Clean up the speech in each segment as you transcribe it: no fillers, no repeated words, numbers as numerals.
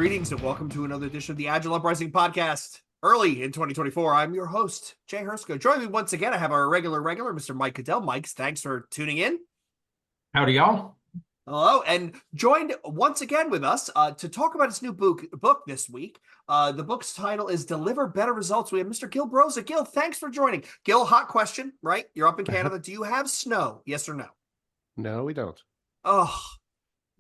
Greetings and welcome to another edition of the Agile Uprising podcast. Early in 2024, I'm your host, Jay Hersko. Joining me once again, I have our regular, Mr. Mike Cadell. Mike, thanks for tuning in. Howdy, y'all. Hello, and joined once again with us to talk about his new book this week. The book's title is Deliver Better Results. We have Mr. Gil Broza. Gil, thanks for joining. Gil, hot question, right? You're up in Canada. Do you have snow? Yes or no? No, we don't. Oh,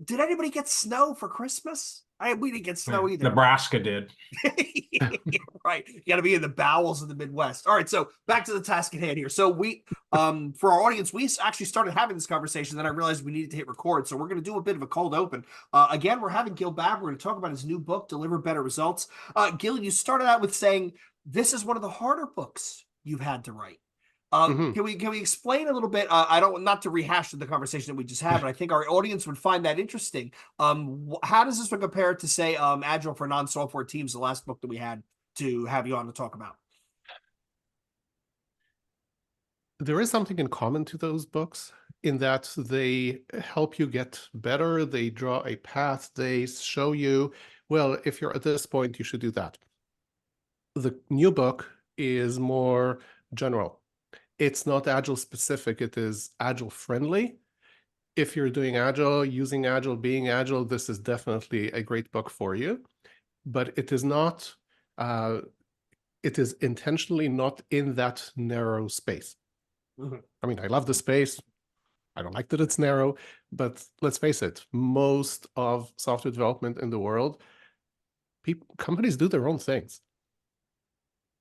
did anybody get snow for Christmas? We didn't get snow either. Nebraska did. Right. You got to be in the bowels of the Midwest. All right. So back to the task at hand here. So we, for our audience, we actually started having this conversation. Then I realized we needed to hit record. So we're going to do a bit of a cold open. Again, we're having Gil back. We're going to talk about his new book, Deliver Better Results. Gil, you started out with saying this is one of the harder books you've had to write. Can we explain a little bit? I don't, not to rehash the conversation that we just had, but I think our audience would find that interesting. How does this one compare to, say, Agile for Non-Software Teams, the last book that we had to have you on to talk about? There is something in common to those books in that they help you get better. They draw a path. They show you, well, if you're at this point, you should do that. The new book is more general. It's not Agile specific. It is Agile friendly. If you're doing Agile, using Agile, being Agile, this is definitely a great book for you. But it is not, it is intentionally not in that narrow space. I mean, I love the space. I don't like that it's narrow, but let's face it, most of software development in the world, companies do their own things.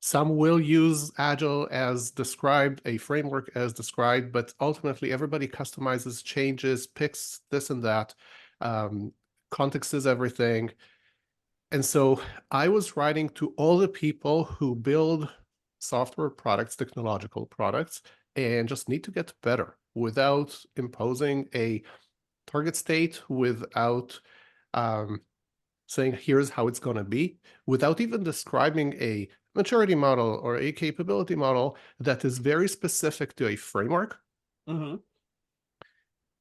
Some will use Agile as described, a framework as described, but ultimately everybody customizes, changes, picks this and that. Context is everything. And so I was writing to all the people who build software products, technological products, and just need to get better without imposing a target state, without saying, here's how it's going to be, without even describing a maturity model or a capability model that is very specific to a framework.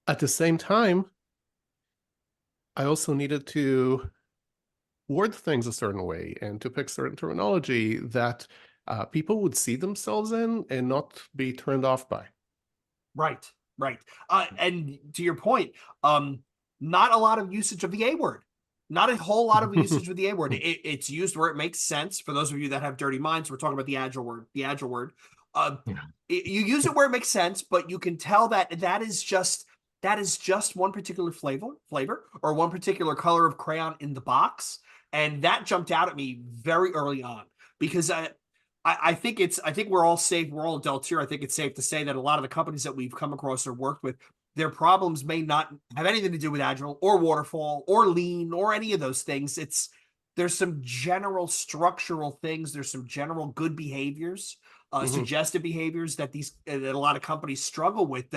At the same time, I also needed to word things a certain way and to pick certain terminology that people would see themselves in and not be turned off by. Right. And to your point, not a lot of usage of the A word. Not a whole lot of usage with the A word. It's used where it makes sense. For those of you that have dirty minds, we're talking about the Agile word. You use it where it makes sense, but you can tell that is just one particular flavor or one particular color of crayon in the box. And that jumped out at me very early on because I think we're all safe. We're all adults here. I think it's safe to say that a lot of the companies that we've come across or worked with, their problems may not have anything to do with Agile or Waterfall or Lean or any of those things. There's some general structural things. There's some general good behaviors, suggested behaviors that a lot of companies struggle with.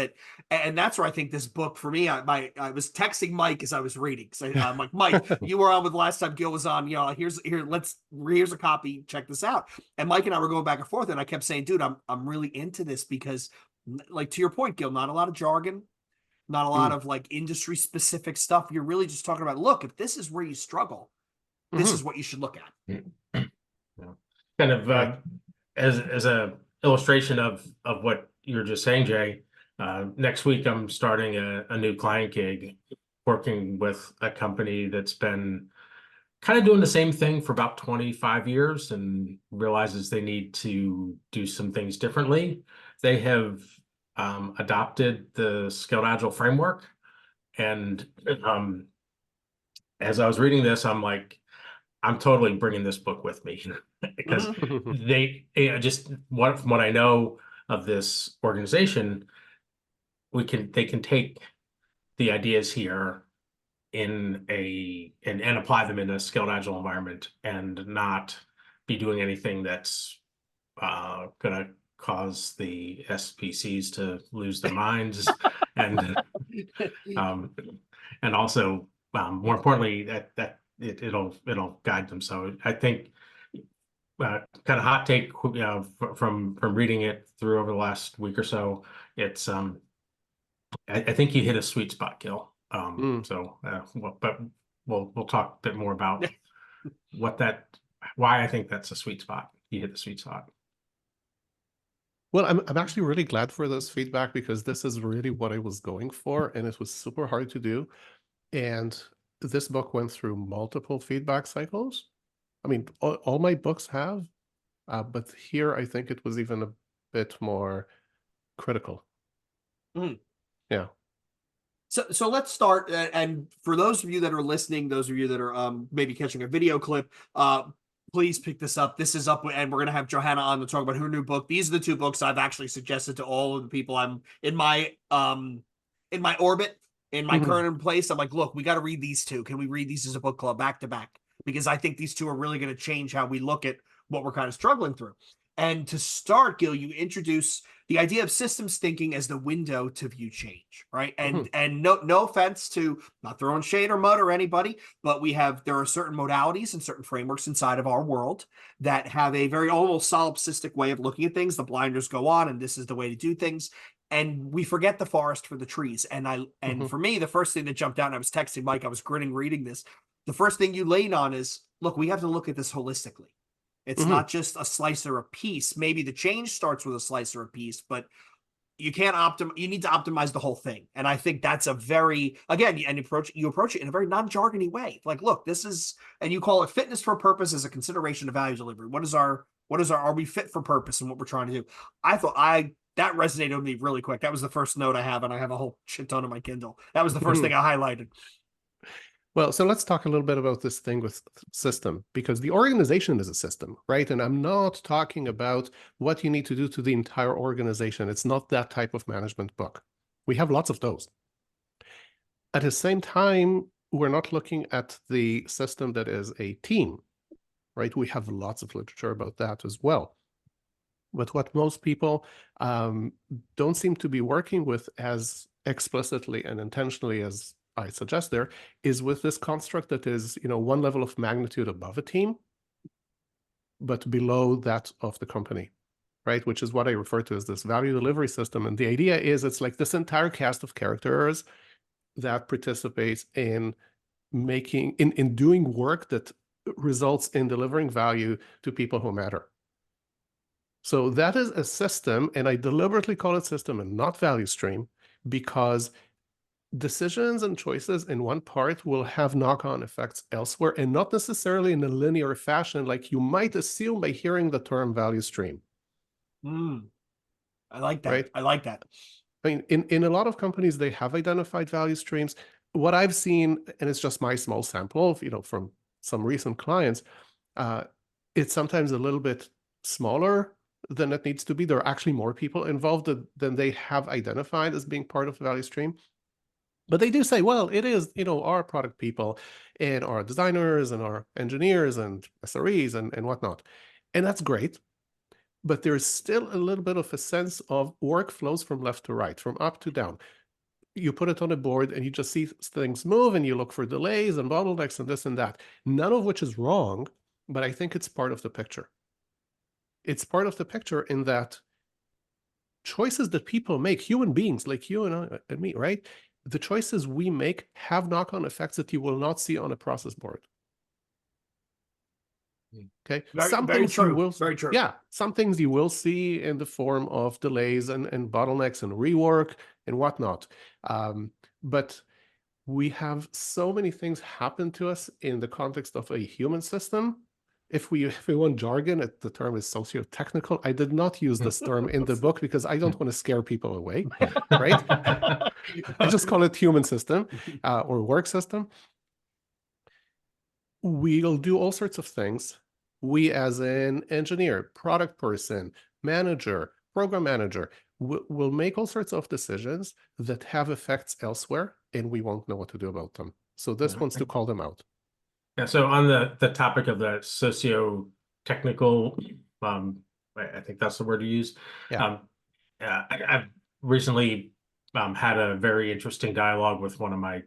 And that's where I think this book for me. I was texting Mike as I was reading. So I'm like, Mike, you were on with last time Gil was on. Here's a copy. Check this out. And Mike and I were going back and forth, and I kept saying, dude, I'm really into this because, like to your point, Gil, not a lot of jargon. Not a lot of like industry specific stuff. You're really just talking about, look, if this is where you struggle, this is what you should look at. Kind of as a illustration of what you're just saying, Jay, next week I'm starting a new client gig working with a company that's been kind of doing the same thing for about 25 years and realizes they need to do some things differently. They have adopted the Scaled Agile framework. And as I was reading this, I'm like, I'm totally bringing this book with me because they just from what I know of this organization, they can take the ideas here and apply them in a Scaled Agile environment and not be doing anything that's gonna cause the SPCs to lose their minds and also more importantly that it'll guide them. So I think kind of hot take, from reading it through over the last week or so, it's I think you hit a sweet spot, Gil. So but we'll talk a bit more about why I think that's a sweet spot. You hit the sweet spot. Well, I'm actually really glad for this feedback because this is really what I was going for, and it was super hard to do. And this book went through multiple feedback cycles. I mean, all my books have, but here I think it was even a bit more critical. Mm. Yeah. So let's start. And for those of you that are listening, those of you that are maybe catching a video clip, please pick this up. This is up, and we're gonna have Johanna on to talk about her new book. These are the two books I've actually suggested to all of the people I'm in my orbit, in my current place. I'm like, look, we got to read these two. Can we read these as a book club back to back? Because I think these two are really going to change how we look at what we're kind of struggling through. And to start, Gil, you introduce the idea of systems thinking as the window to view change, right? And no offense to not throwing shade or mud or anybody, but there are certain modalities and certain frameworks inside of our world that have a very almost solipsistic way of looking at things. The blinders go on, and this is the way to do things. And we forget the forest for the trees. And for me, the first thing that jumped out, and I was texting Mike, I was grinning reading this. The first thing you laid on is, look, we have to look at this holistically. It's not just a slice or a piece. Maybe the change starts with a slice or a piece, but you can't you need to optimize the whole thing. And I think that's a very, again, and you approach it in a very non-jargony way. Like, look, this is, and you call it fitness for purpose as a consideration of value delivery. Are we fit for purpose and what we're trying to do? I thought that resonated with me really quick. That was the first note I have, and I have a whole shit ton on my Kindle. That was the first thing I highlighted. Well, so let's talk a little bit about this thing with system, because the organization is a system, right? And I'm not talking about what you need to do to the entire organization. It's not that type of management book. We have lots of those. At the same time, we're not looking at the system that is a team, right? We have lots of literature about that as well. But what most people don't seem to be working with as explicitly and intentionally as I suggest there is with this construct that is, one level of magnitude above a team, but below that of the company, right? Which is what I refer to as this value delivery system. And the idea is it's like this entire cast of characters that participates in doing work that results in delivering value to people who matter. So that is a system, and I deliberately call it system and not value stream, because decisions and choices in one part will have knock-on effects elsewhere, and not necessarily in a linear fashion like you might assume by hearing the term value stream. I like that. Right? I like that. I mean, in a lot of companies, they have identified value streams. What I've seen, and it's just my small sample of, from some recent clients, it's sometimes a little bit smaller than it needs to be. There are actually more people involved than they have identified as being part of the value stream. But they do say, well, it is, our product people and our designers and our engineers and SREs and whatnot. And that's great. But there's still a little bit of a sense of work flows from left to right, from up to down. You put it on a board and you just see things move and you look for delays and bottlenecks and this and that, none of which is wrong, but I think it's part of the picture. It's part of the picture in that choices that people make, human beings like you and I and me, right? The choices we make have knock-on effects that you will not see on a process board. Okay. Very true. Very true. Yeah. Some things you will see in the form of delays and bottlenecks and rework and whatnot. But we have so many things happen to us in the context of a human system. If we want jargon, the term is socio-technical. I did not use this term in the book because I don't want to scare people away, right? I just call it human system or work system. We'll do all sorts of things. We as an engineer, product person, manager, program manager, will make all sorts of decisions that have effects elsewhere, and we won't know what to do about them. So this wants to call them out. Yeah, so on the topic of the socio-technical, I think that's the word you use. Yeah. I've recently had a very interesting dialogue with one of my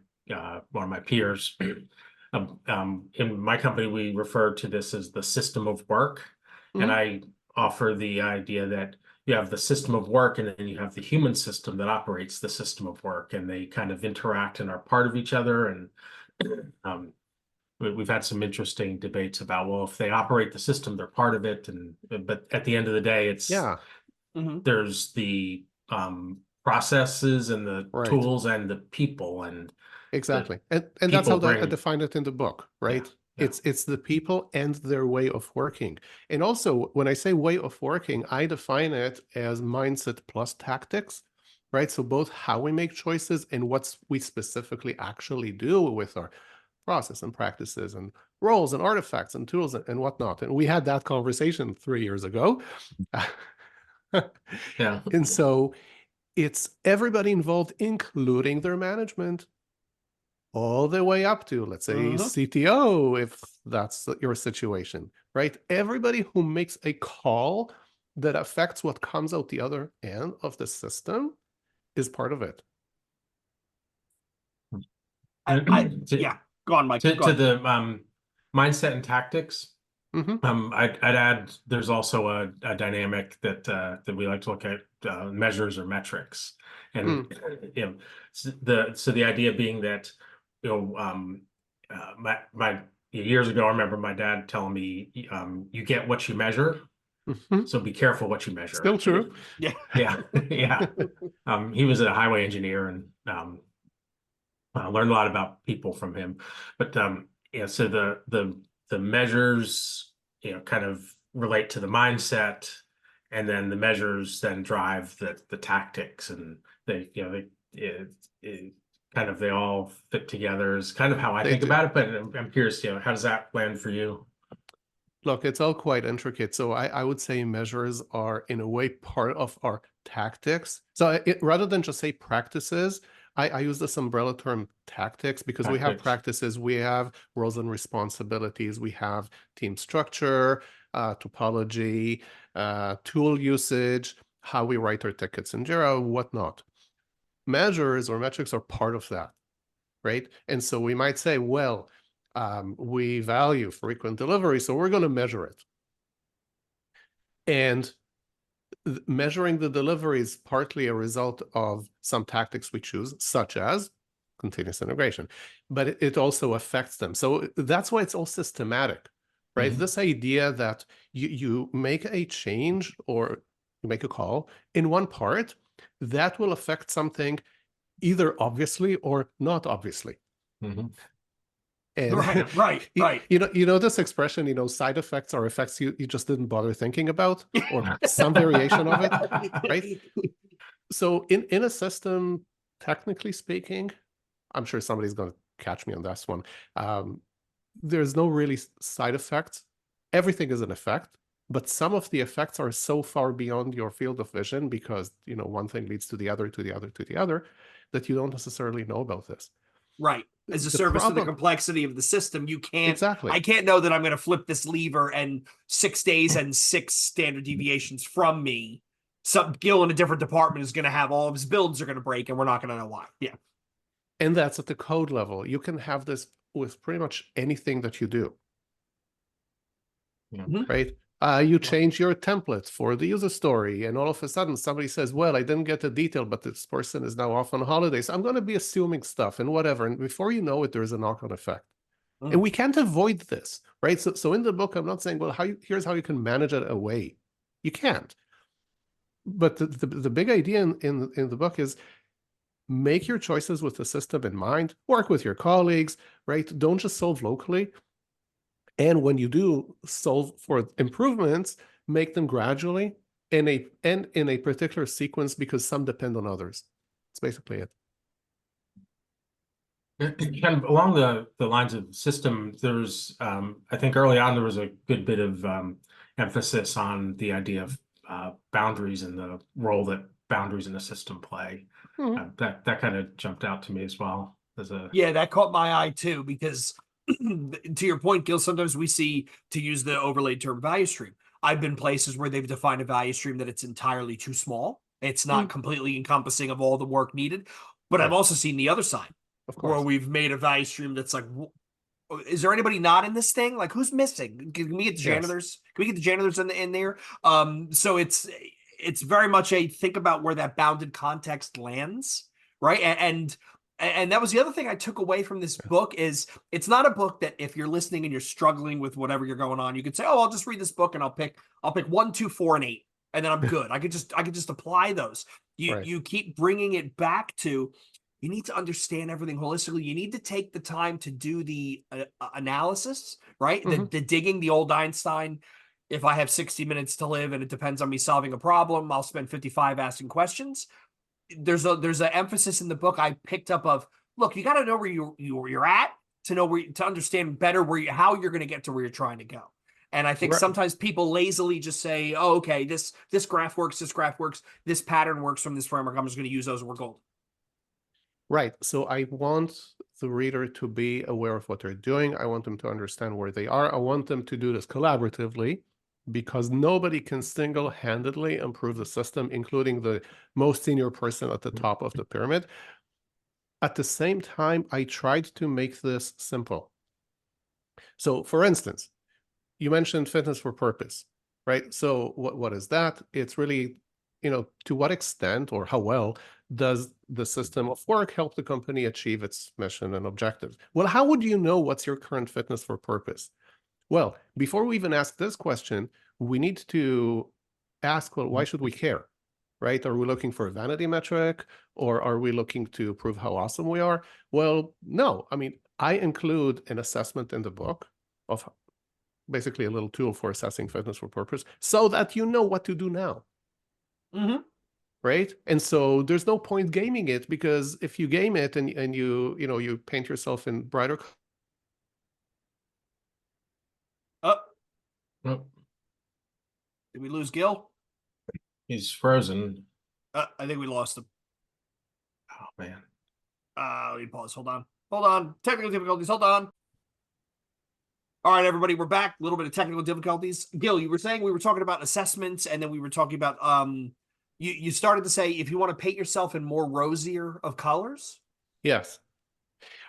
peers. In my company, we refer to this as the system of work, and I offer the idea that you have the system of work, and then you have the human system that operates the system of work, and they kind of interact and are part of each other. And we've had some interesting debates about, well, if they operate the system, they're part of it, but at the end of the day, it's there's the processes and the Right. tools and the people, and Exactly. And that's people how I bring. define it in the book, right? Yeah. It's the people and their way of working. And also, when I say way of working, I define it as mindset plus tactics, right? So both how we make choices and what we specifically actually do with our process and practices and roles and artifacts and tools and whatnot. And we had that conversation 3 years ago. Yeah. And so it's everybody involved, including their management, all the way up to, let's say, CTO, if that's your situation, right? Everybody who makes a call that affects what comes out the other end of the system is part of it. Yeah, go on, Mike. To Go on. the mindset and tactics. I'd add there's also a dynamic that we like to look at, measures or metrics, and you know, so the idea being that, you know, my years ago, I remember my dad telling me, you get what you measure, so be careful what you measure. Still true. Yeah. Yeah. He was a highway engineer, and I learned a lot about people from him, but yeah, so the measures, you know, kind of relate to the mindset, and then the measures then drive the tactics, and they, you know, it kind of, they all fit together is kind of how I think about it. But I'm curious, you know, how does that land for you? Look, it's all quite intricate. So I would say measures are in a way part of our tactics. So rather than just say practices, I use this umbrella term tactics, because we have practices, we have roles and responsibilities, we have team structure, topology, tool usage, how we write our tickets in Jira, whatnot. Measures or metrics are part of that, right? And so we might say, well, we value frequent delivery, so we're going to measure it. And measuring the delivery is partly a result of some tactics we choose, such as continuous integration, but it also affects them. So that's why it's all systematic, right? This idea that you make a change or you make a call in one part that will affect something either obviously or not obviously. And right. You know this expression, you know, side effects are effects you just didn't bother thinking about, or some variation of it, right? So in a system, technically speaking, I'm sure somebody's going to catch me on this one. There's no really side effects. Everything is an effect, but some of the effects are so far beyond your field of vision, because, you know, one thing leads to the other, to the other, to the other, that you don't necessarily know about this. Right. As a service to the complexity of the system, you can't. Exactly. I can't know that I'm going to flip this lever and 6 days and 6 standard deviations from me. Some Gil in a different department is going to have all of his builds are going to break, and we're not going to know why. Yeah. And that's at the code level. You can have this with pretty much anything that you do. Right? You change your template for the user story, and all of a sudden somebody says, well, I didn't get the detail, but this person is now off on holidays. I'm going to be assuming stuff and whatever. And before you know it, there's a knock-on effect. And we can't avoid this, right? So in the book, I'm not saying, well, here's how you can manage it away. You can't. But the big idea in the book is make your choices with the system in mind, work with your colleagues, right? Don't just solve locally. And when you do solve for improvements, make them gradually in a particular sequence, because some depend on others. That's basically it. Kind of along the lines of system, there's I think early on there was a good bit of emphasis on the idea of boundaries and the role that boundaries in the system play. That kind of jumped out to me as well as a that caught my eye too, because to your point, Gil, sometimes we see, to use the overlaid term, value stream. I've been places where they've defined a value stream that it's entirely too small. It's not completely encompassing of all the work needed. But I've also seen the other side, of course, where we've made a value stream that's like, is there anybody not in this thing? Like, who's missing? Can we get the janitors? Can we get the janitors in there? So it's very much a think about where that bounded context lands, right? And And that was the other thing I took away from this book is it's not a book that if you're listening and you're struggling with whatever you're going on, you could say, oh, I'll just read this book and I'll pick 1, 2, 4, and 8. And then I'm good. I could just apply those. Right. You keep bringing it back to, you need to understand everything holistically. You need to take the time to do the analysis, right? The digging, the old Einstein. If I have 60 minutes to live and it depends on me solving a problem, I'll spend 55 asking questions. There's an emphasis in the book I picked up of, look, you got to know where you're at to know to understand better how you're going to get to where you're trying to go. And I think sometimes people lazily just say, oh, okay, this graph works, this pattern works from this framework, I'm just going to use those, we're gold. Right. So I want the reader to be aware of what they're doing. I want them to understand where they are. I want them to do this collaboratively, because nobody can single-handedly improve the system, including the most senior person at the top of the pyramid. At the same time, I tried to make this simple. So for instance, you mentioned fitness for purpose, right? So what is that? It's really, to what extent or how well does the system of work help the company achieve its mission and objectives? Well, how would you know what's your current fitness for purpose? Well, before we even ask this question, we need to ask, well, why should we care, right? Are we looking for a vanity metric, or are we looking to prove how awesome we are? Well, no. I mean, I include an assessment in the book of basically a little tool for assessing fitness for purpose so that you know what to do now. Right? And so there's no point gaming it, because if you game it and you paint yourself in brighter. Oh, Did we lose Gil? he's frozen. I think we lost him. Oh man. Let me pause. Hold on. Technical difficulties. Hold on. All right, everybody, we're back. A little bit of technical difficulties. Gil, you were saying we were talking about assessments, and then we were talking about you started to say if you want to paint yourself in more rosier of colors. Yes.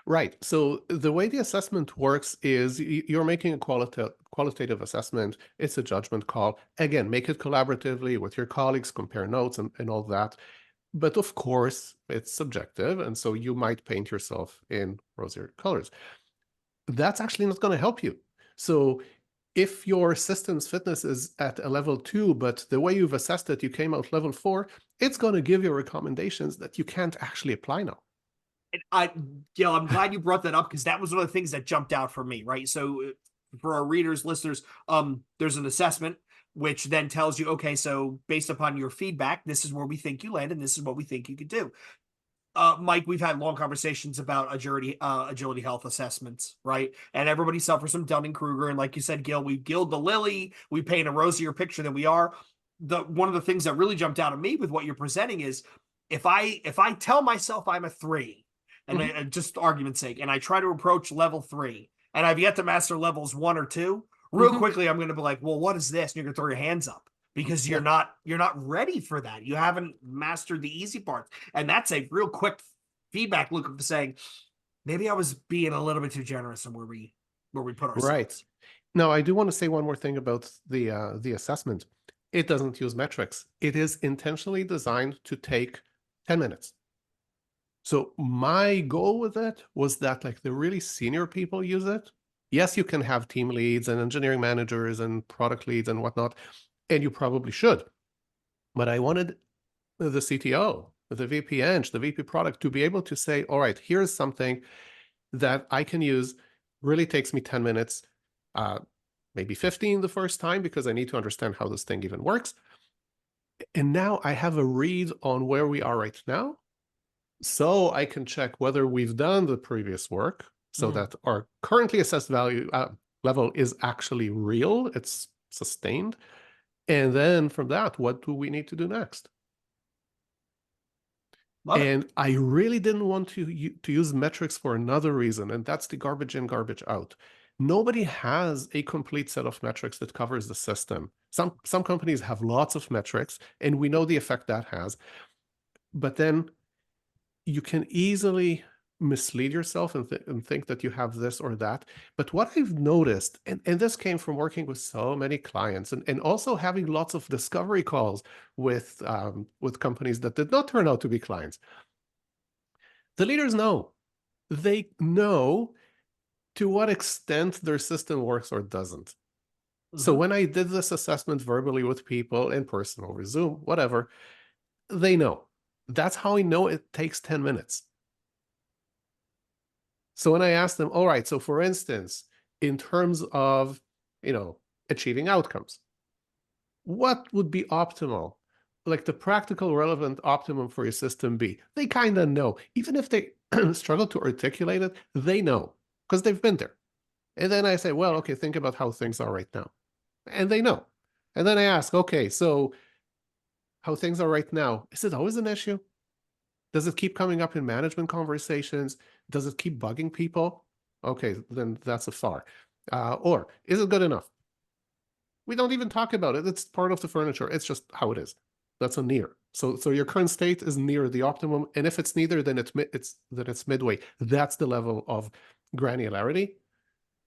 Right. So the way the assessment works is you're making a qualitative assessment. It's a judgment call. Again, make it collaboratively with your colleagues, compare notes and all that. But of course, it's subjective. And so you might paint yourself in rosier colors. That's actually not going to help you. So if your system's fitness is at a level 2, but the way you've assessed it, you came out level 4, it's going to give you recommendations that you can't actually apply now. Gil, I'm glad you brought that up, because that was one of the things that jumped out for me, right? So for our readers, listeners, there's an assessment which then tells you, okay, so based upon your feedback, this is where we think you land and this is what we think you could do. Mike, we've had long conversations about agility health assessments, right? And everybody suffers from Dunning-Kruger. And like you said, Gil, we gild the lily, we paint a rosier picture than we are. One of the things that really jumped out at me with what you're presenting is if I tell myself I'm a 3, and just argument's sake, and I try to approach level 3, and I've yet to master levels 1 or 2, real quickly I'm going to be like, well, what is this? And you're going to throw your hands up, because you're not ready for that. You haven't mastered the easy parts. And that's a real quick feedback loop of saying, maybe I was being a little bit too generous in where we put ourselves. Right. Now, I do want to say one more thing about the assessment. It doesn't use metrics. It is intentionally designed to take 10 minutes. So my goal with it was that like the really senior people use it. Yes, you can have team leads and engineering managers and product leads and whatnot, and you probably should. But I wanted the CTO, the VP Eng, the VP product to be able to say, all right, here's something that I can use, really takes me 10 minutes, maybe 15 the first time, because I need to understand how this thing even works. And now I have a read on where we are right now. So I can check whether we've done the previous work so that our currently assessed value level is actually real, it's sustained. And then from that, what do we need to do next? And I really didn't want to use metrics for another reason, and that's the garbage in, garbage out. Nobody has a complete set of metrics that covers the system. Some companies have lots of metrics, and we know the effect that has. But then you can easily mislead yourself and think that you have this or that. But what I've noticed, and this came from working with so many clients and also having lots of discovery calls with companies that did not turn out to be clients. The leaders know. They know to what extent their system works or doesn't. So when I did this assessment verbally with people in person over Zoom, whatever, they know. That's how I know it takes 10 minutes. So when I asked them, all right, so for instance, in terms of, achieving outcomes, what would be optimal? Like the practical, relevant optimum for your system be? They kind of know. Even if they struggle to articulate it, they know because they've been there. And then I say, well, okay, think about how things are right now. And they know. And then I ask, okay, so how things are right now, is it always an issue? Does it keep coming up in management conversations? Does it keep bugging people? Okay, then that's a far. Or is it good enough? We don't even talk about it. It's part of the furniture. It's just how it is. That's a near. So your current state is near the optimum, and if it's neither, then it's midway. That's the level of granularity,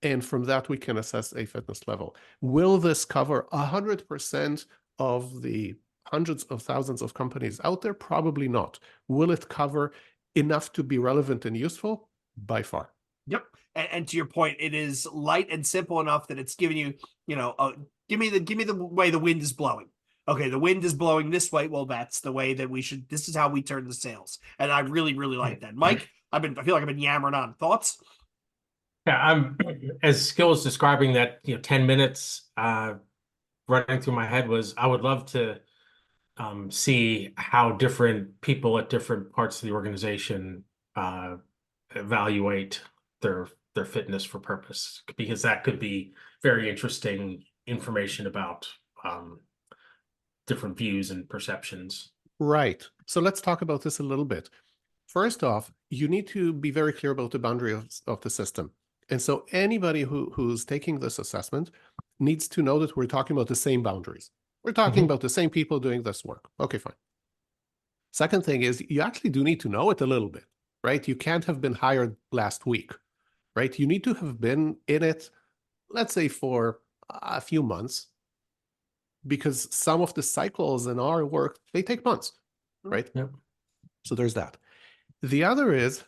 and from that we can assess a fitness level. Will this cover 100% of the hundreds of thousands of companies out there? Probably not. Will it cover enough to be relevant and useful? By far. Yep. And to your point, it is light and simple enough that it's giving you, give me the way the wind is blowing. Okay, the wind is blowing this way. Well, that's the way that we should. This is how we turn the sails. And I really, really like that. Mike, I feel like I've been yammering on. Thoughts? Yeah, I'm as Gil was describing that, 10 minutes running through my head was I would love to see how different people at different parts of the organization evaluate their fitness for purpose, because that could be very interesting information about different views and perceptions. Right. So let's talk about this a little bit. First off, you need to be very clear about the boundary of the system. And so anybody who's taking this assessment needs to know that we're talking about the same boundaries. We're talking about the same people doing this work. Okay, fine. Second thing is you actually do need to know it a little bit, right? You can't have been hired last week, right? You need to have been in it, let's say for a few months, because some of the cycles in our work, they take months, right? Yep. So there's that. The other is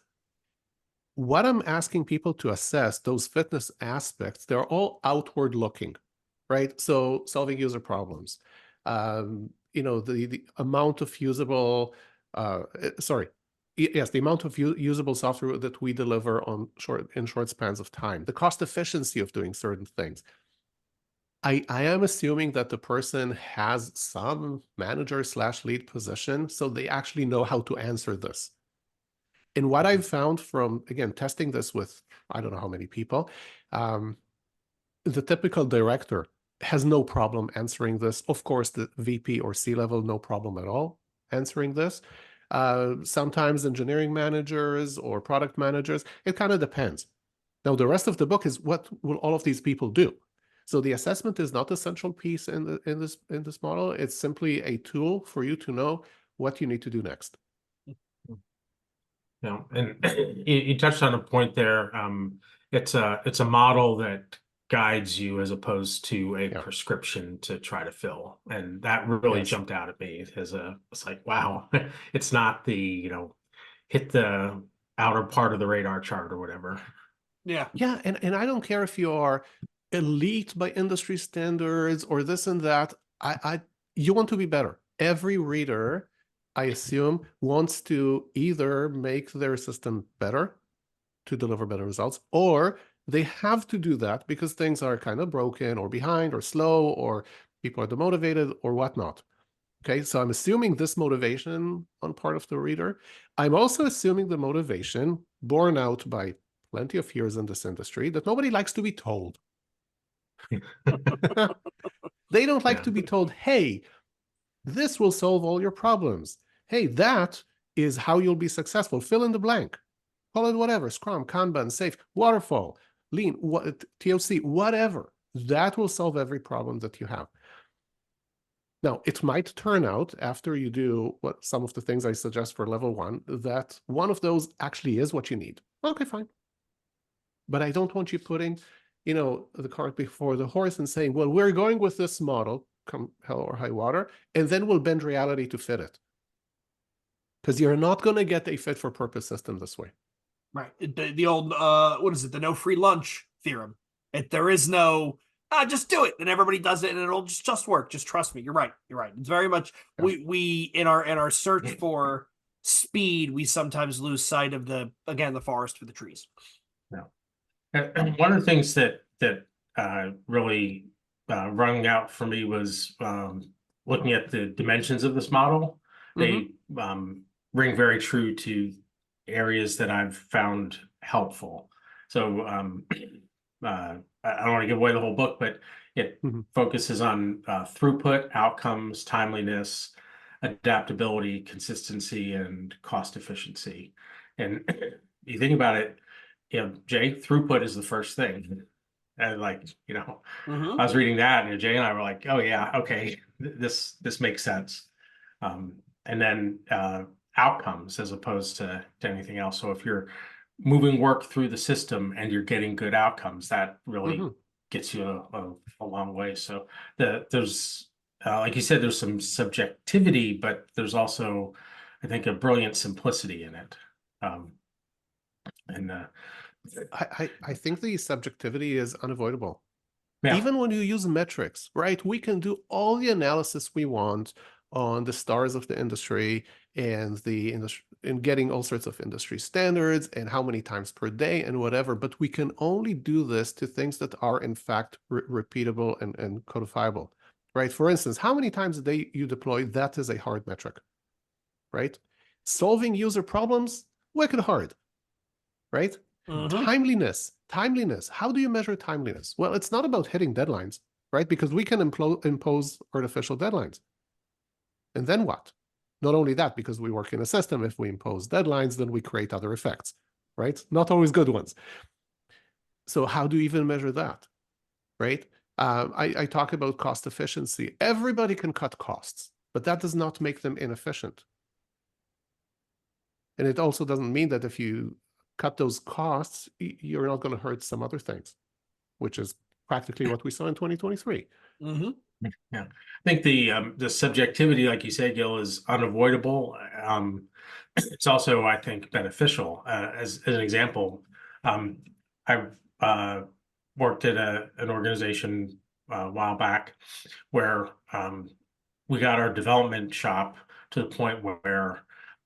what I'm asking people to assess, those fitness aspects, they're all outward looking, right? So solving user problems, the amount of usable, the amount of usable software that we deliver in short spans of time, the cost efficiency of doing certain things. I am assuming that the person has some manager/lead position, so they actually know how to answer this. And what I've found from, again, testing this with, I don't know how many people, the typical director has no problem answering this. Of course, the VP or C-level, no problem at all answering this. Sometimes engineering managers or product managers, it kind of depends. Now, the rest of the book is what will all of these people do? So the assessment is not a central piece in this model. It's simply a tool for you to know what you need to do next. Yeah, and you touched on a point there. It's a model that guides you as opposed to a prescription to try to fill, and that really jumped out at me it's like, wow, it's not the hit the outer part of the radar chart or whatever. Yeah. Yeah, and I don't care if you are elite by industry standards or this and that. You want to be better. Every reader, I assume, wants to either make their system better to deliver better results, or they have to do that because things are kind of broken or behind or slow or people are demotivated or whatnot. Okay, so I'm assuming this motivation on part of the reader. I'm also assuming the motivation borne out by plenty of years in this industry that nobody likes to be told. They don't like to be told, hey, this will solve all your problems. Hey, that is how you'll be successful. Fill in the blank. Call it whatever, Scrum, Kanban, Safe, Waterfall, Lean, TOC, whatever. That will solve every problem that you have. Now, it might turn out after you do some of the things I suggest for level 1, that one of those actually is what you need. Okay, fine. But I don't want you putting, the cart before the horse and saying, well, we're going with this model, come hell or high water, and then we'll bend reality to fit it. because you're not going to get a fit for purpose system this way. Right. The old what is it? The no free lunch theorem. There is no just do it and everybody does it and it'll just work. Just trust me. You're right. You're right. It's very much we in our search for speed, we sometimes lose sight of the forest for the trees. Yeah. And one of the things that really rung out for me was looking at the dimensions of this model. They ring very true to areas that I've found helpful. So I don't want to give away the whole book, but it focuses on throughput, outcomes, timeliness, adaptability, consistency, and cost efficiency. And you think about it, Jay, throughput is the first thing. And I was reading that, and Jay and I were like, "Oh yeah, okay, this makes sense." And then outcomes as opposed to anything else. So if you're moving work through the system and you're getting good outcomes, that really gets you a long way. So there's like you said, there's some subjectivity, but there's also, I think, a brilliant simplicity in it. I think the subjectivity is unavoidable. Yeah. Even when you use metrics, right? We can do all the analysis we want on the stars of the industry and the industry and getting all sorts of industry standards and how many times per day and whatever, but we can only do this to things that are in fact repeatable and codifiable, right? For instance, how many times a day you deploy, that is a hard metric, right? Solving user problems, wicked hard, right? Timeliness. How do you measure timeliness? Well, it's not about hitting deadlines, right? Because we can impose artificial deadlines. And then what? Not only that, because we work in a system, if we impose deadlines, then we create other effects, right? Not always good ones. So how do you even measure that, right? I talk about cost efficiency. Everybody can cut costs, but that does not make them inefficient. And it also doesn't mean that if you cut those costs, you're not going to hurt some other things, which is practically what we saw in 2023. Yeah, I think the subjectivity, like you said, Gil, is unavoidable. It's also, I think, beneficial. As an example, I worked at an organization a while back where we got our development shop to the point where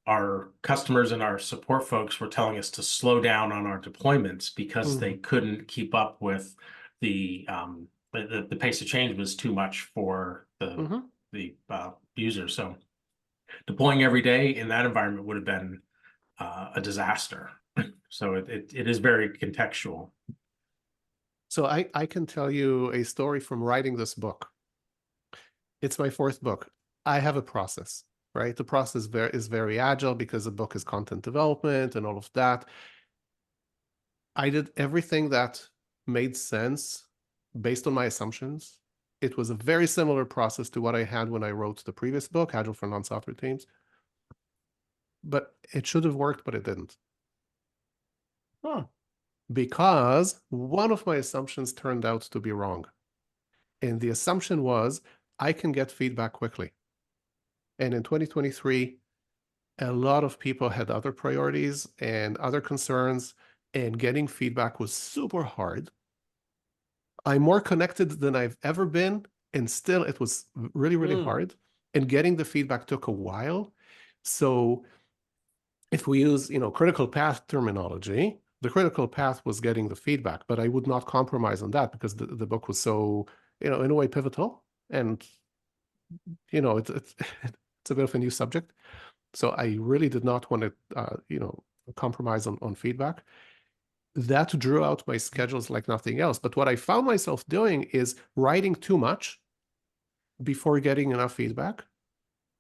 our customers and our support folks were telling us to slow down on our deployments because they couldn't keep up with the pace of change was too much for the user. So deploying every day in that environment would have been a disaster. So it is very contextual. So I can tell you a story from writing this book. It's my fourth book. I have a process, right? The process is very agile because the book is content development and all of that. I did everything that made sense based on my assumptions. It was a very similar process to what I had when I wrote the previous book, Agile for Non-Software Teams. But it should have worked, but it didn't. Because one of my assumptions turned out to be wrong. And the assumption was, I can get feedback quickly. And in 2023, a lot of people had other priorities and other concerns, and getting feedback was super hard. I'm more connected than I've ever been, and still it was really, really hard. And getting the feedback took a while. So if we use, critical path terminology, the critical path was getting the feedback, but I would not compromise on that because the book was so, in a way, pivotal. And, it's a bit of a new subject. So I really did not want to, compromise on feedback. That drew out my schedules like nothing else. But what I found myself doing is writing too much before getting enough feedback.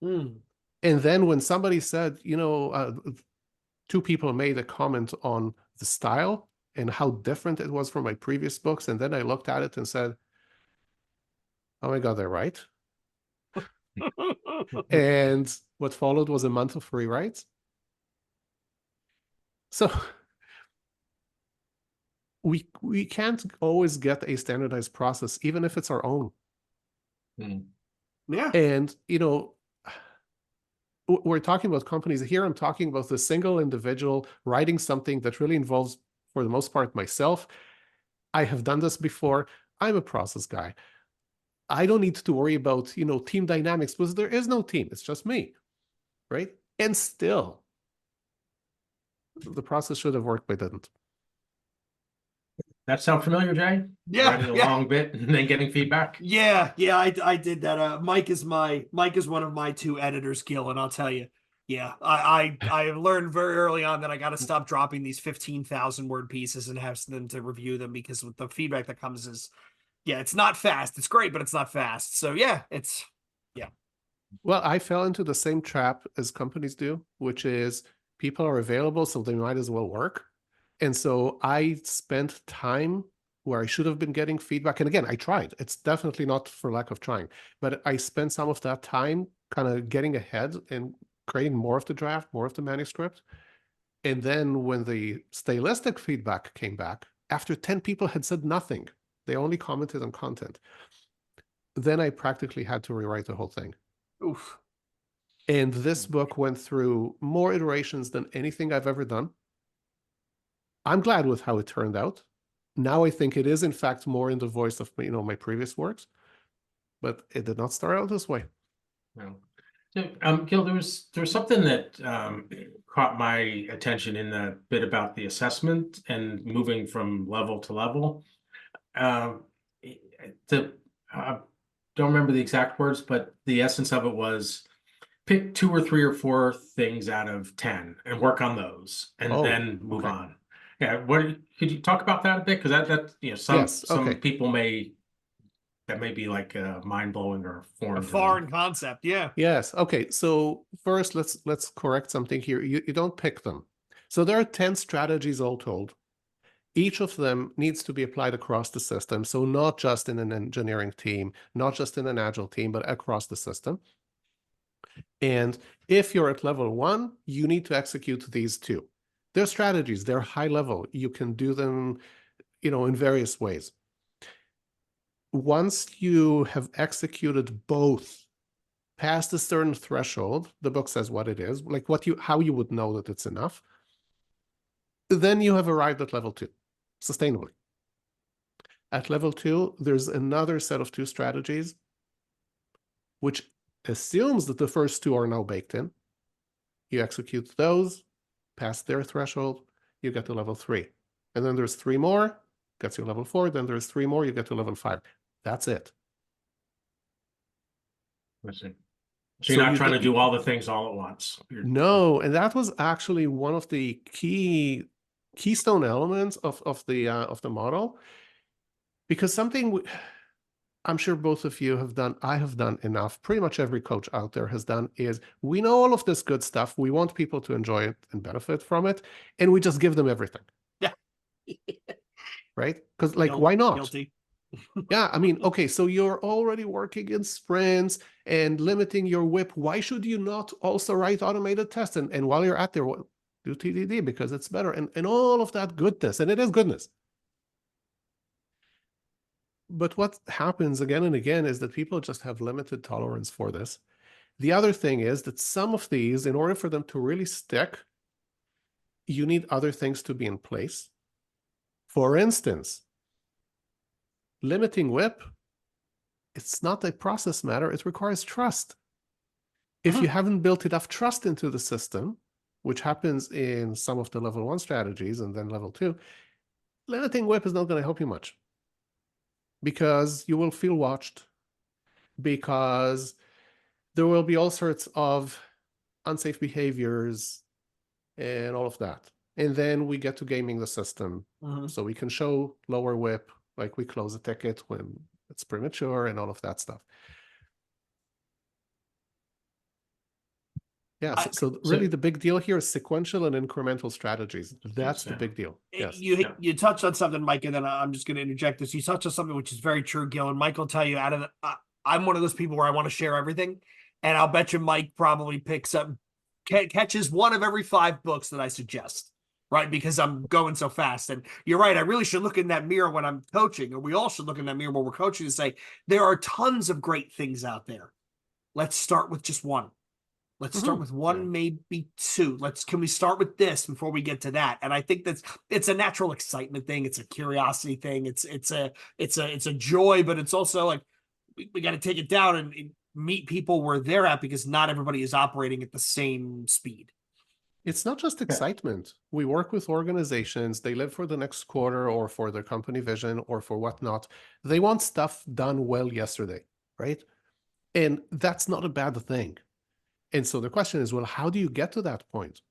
And then when somebody said, two people made a comment on the style and how different it was from my previous books. And then I looked at it and said, oh my God, they're right. And what followed was a month of rewrites. So we can't always get a standardized process, even if it's our own. Yeah. And, we're talking about companies. Here I'm talking about the single individual writing something that really involves, for the most part, myself. I have done this before. I'm a process guy. I don't need to worry about, team dynamics because there is no team. It's just me, right? And still, the process should have worked, but didn't. That sound familiar, Jay? Yeah, Writing a yeah. long bit and then getting feedback. Yeah, I did that. Mike is one of my two editors, Gil, and I'll tell you, yeah, I learned very early on that I got to stop dropping these 15,000 word pieces and have them to review them, because with the feedback that comes is, yeah, it's not fast. It's great, but it's not fast. So yeah, yeah. Well, I fell into the same trap as companies do, which is people are available, so they might as well work. And so I spent time where I should have been getting feedback. And again, I tried. It's definitely not for lack of trying, but I spent some of that time kind of getting ahead and creating more of the draft, more of the manuscript. And then when the stylistic feedback came back, after 10 people had said nothing, they only commented on content, then I practically had to rewrite the whole thing. Oof. And this book went through more iterations than anything I've ever done. I'm glad with how it turned out. Now I think it is, in fact, more in the voice of my previous works, but it did not start out this way. No. So, Gil, there was something that caught my attention in the bit about the assessment and moving from level to level. Don't remember the exact words, but the essence of it was pick 2 or 3 or 4 things out of 10 and work on those, and then move on. Yeah, could you talk about that a bit? Because that some people that may be like mind blowing or foreign. A foreign concept, yeah. Yes. Okay. So first, let's correct something here. You don't pick them. So there are 10 strategies all told. Each of them needs to be applied across the system. So not just in an engineering team, not just in an agile team, but across the system. And if you're at level 1, you need to execute these 2. They're strategies. They're high level. You can do them, in various ways. Once you have executed both past a certain threshold, the book says what it is, like how you would know that it's enough, then you have arrived at level 2, sustainably. At level 2, there's another set of 2 strategies, which assumes that the first 2 are now baked in. You execute those, pass their threshold, you get to level 3. And then there's 3 more, gets you level 4, then there's 3 more, you get to level 5. That's it. I see. So you're not trying to do all the things all at once. No, and that was actually one of the keystone elements of the model, because something I'm sure both of you have done, I have done enough, pretty much every coach out there has done, is we know all of this good stuff, we want people to enjoy it and benefit from it, and we just give them everything. Yeah. Right? Because why not? Guilty. Yeah, I mean, okay, so you're already working in sprints and limiting your WIP. Why should you not also write automated tests? And while you're at there, do TDD because it's better, and all of that goodness, and it is goodness. But what happens again and again is that people just have limited tolerance for this. The other thing is that some of these, in order for them to really stick, you need other things to be in place. For instance, limiting WIP, it's not a process matter, it requires trust. If you haven't built enough trust into the system, which happens in some of the level 1 strategies and then level 2, limiting WIP is not going to help you much, because you will feel watched, because there will be all sorts of unsafe behaviors and all of that. And then we get to gaming the system. So we can show lower WIP, like we close a ticket when it's premature and all of that stuff. Yeah, so really the big deal here is sequential and incremental strategies. That's the big deal. Yes. You touched on something, Mike, and then I'm just going to interject this. You touched on something which is very true, Gil, and Mike will tell you, I'm one of those people where I want to share everything, and I'll bet you Mike probably picks up, catches one of every 5 books that I suggest, right? Because I'm going so fast. And you're right, I really should look in that mirror when I'm coaching, or we all should look in that mirror when we're coaching and say, there are tons of great things out there. Let's start with just one. Let's start with one, maybe two. Can we start with this before we get to that? And I think it's a natural excitement thing. It's a curiosity thing. It's a joy, but it's also like we got to take it down and meet people where they're at, because not everybody is operating at the same speed. It's not just excitement. We work with organizations, they live for the next quarter or for their company vision or for whatnot. They want stuff done well yesterday, right? And that's not a bad thing. And so the question is, well, how do you get to that point,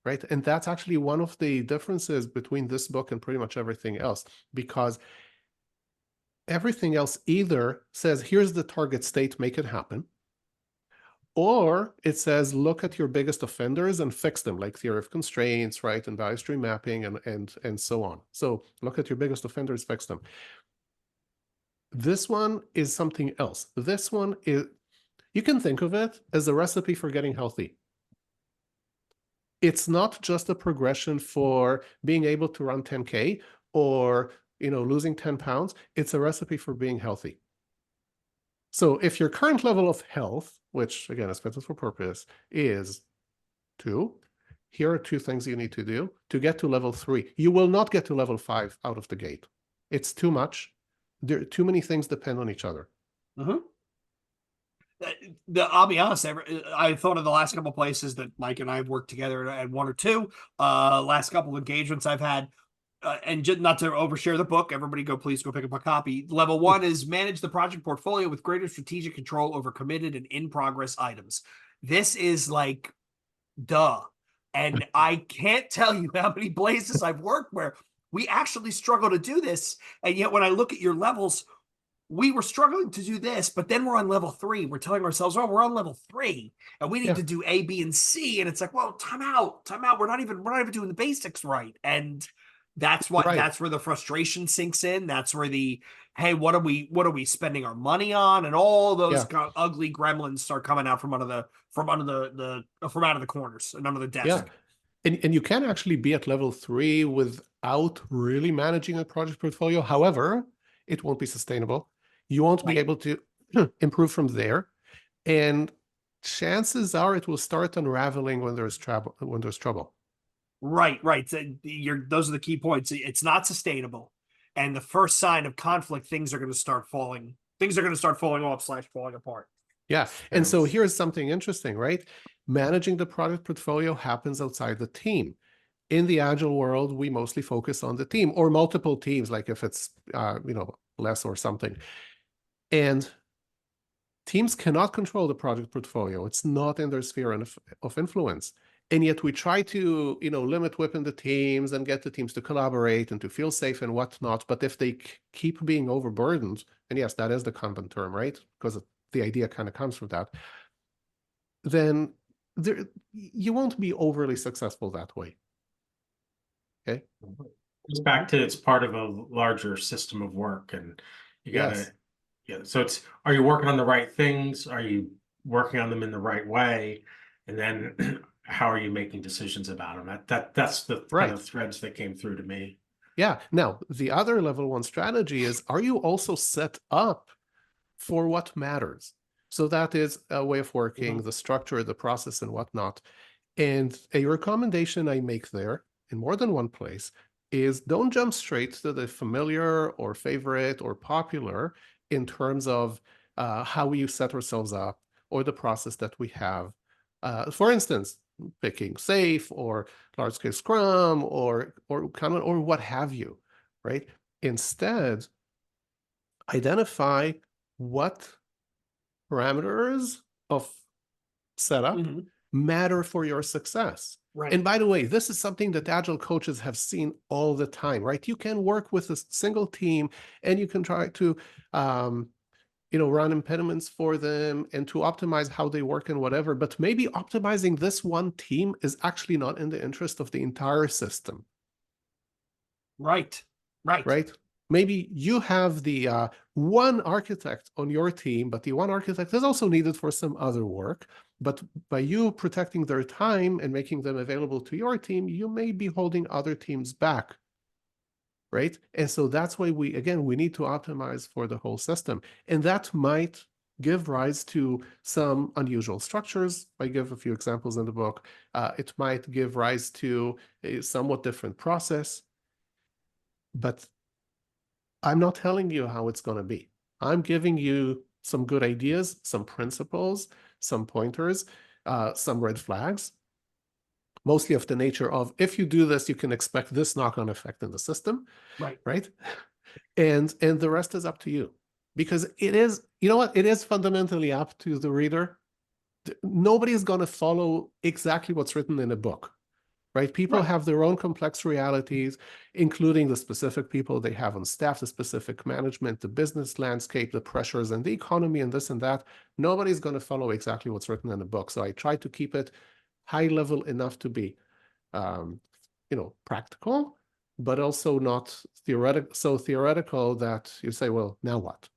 right? And that's actually one of the differences between this book and pretty much everything else, because everything else either says, here's the target state, make it happen, or it says, look at your biggest offenders and fix them, like theory of constraints, right? And value stream mapping and so on. So look at your biggest offenders, fix them. This one is something else. This one is, you can think of it as a recipe for getting healthy. It's not just a progression for being able to run 10K or, losing 10 pounds. It's a recipe for being healthy. So if your current level of health, which again is fit for purpose, is 2, here are 2 things you need to do to get to level 3. You will not get to level 5 out of the gate. It's too much. Too many things depend on each other. I'll be honest, I thought of the last couple of places that Mike and I have worked together at, 1 or 2. Last couple of engagements I've had, and just not to overshare the book, everybody please go pick up a copy. Level 1 is manage the project portfolio with greater strategic control over committed and in progress items. This is like, duh. And I can't tell you how many places I've worked where we actually struggle to do this. And yet when I look at your levels, we were struggling to do this, but then we're on level 3. We're telling ourselves, oh, we're on level 3 and we need to do A, B, and C. And it's like, well, time out. We're not even doing the basics right. And that's where the frustration sinks in. That's where hey, what are we spending our money on? And all those ugly gremlins start coming out from out of the corners and under the desk. Yeah. And you can actually be at level 3 without really managing a project portfolio. However, it won't be sustainable. You won't be able to improve from there. And chances are it will start unraveling when there's trouble. Right. So those are the key points. It's not sustainable. And the first sign of conflict, things are going to start falling off / falling apart. Yeah. And so here's something interesting, right? Managing the product portfolio happens outside the team. In the Agile world, we mostly focus on the team or multiple teams, like if it's, less or something. And teams cannot control the project portfolio. It's not in their sphere of influence. And yet we try to, limit within the teams and get the teams to collaborate and to feel safe and whatnot. But if they keep being overburdened, and yes, that is the Kanban term, right? Because the idea kind of comes from that, then you won't be overly successful that way. Okay. It's back to it's part of a larger system of work, and you gotta, so are you working on the right things? Are you working on them in the right way? And then how are you making decisions about them? That's the kind of threads that came through to me. Yeah. Now, the other level 1 strategy is, are you also set up for what matters? So that is a way of working, the structure, the process, and whatnot. And a recommendation I make there in more than one place is, don't jump straight to the familiar or favorite or popular in terms of how we set ourselves up or the process that we have. For instance, picking SAFe or large-scale Scrum or Kanban or what have you, right? Instead, identify what parameters of setup matter for your success. Right. And by the way, this is something that Agile coaches have seen all the time, right? You can work with a single team and you can try to, run impediments for them and to optimize how they work and whatever, but maybe optimizing this one team is actually not in the interest of the entire system. Right. Maybe you have the one architect on your team, but the one architect is also needed for some other work. But by you protecting their time and making them available to your team, you may be holding other teams back, right? And so that's why we need to optimize for the whole system. And that might give rise to some unusual structures. I give a few examples in the book. It might give rise to a somewhat different process, but I'm not telling you how it's going to be. I'm giving you some good ideas, some principles, some pointers, some red flags, mostly of the nature of, if you do this, you can expect this knock-on effect in the system, Right. right? And the rest is up to you. Because it is, you know what, it is fundamentally up to the reader. Nobody is going to follow exactly what's written in a book, right? People Right. have their own complex realities, including the specific people they have on staff, the specific management, the business landscape, the pressures and the economy and this and that. Nobody's going to follow exactly what's written in the book. So I try to keep it high level enough to be, practical, but also not theoretical that you say, well, now what?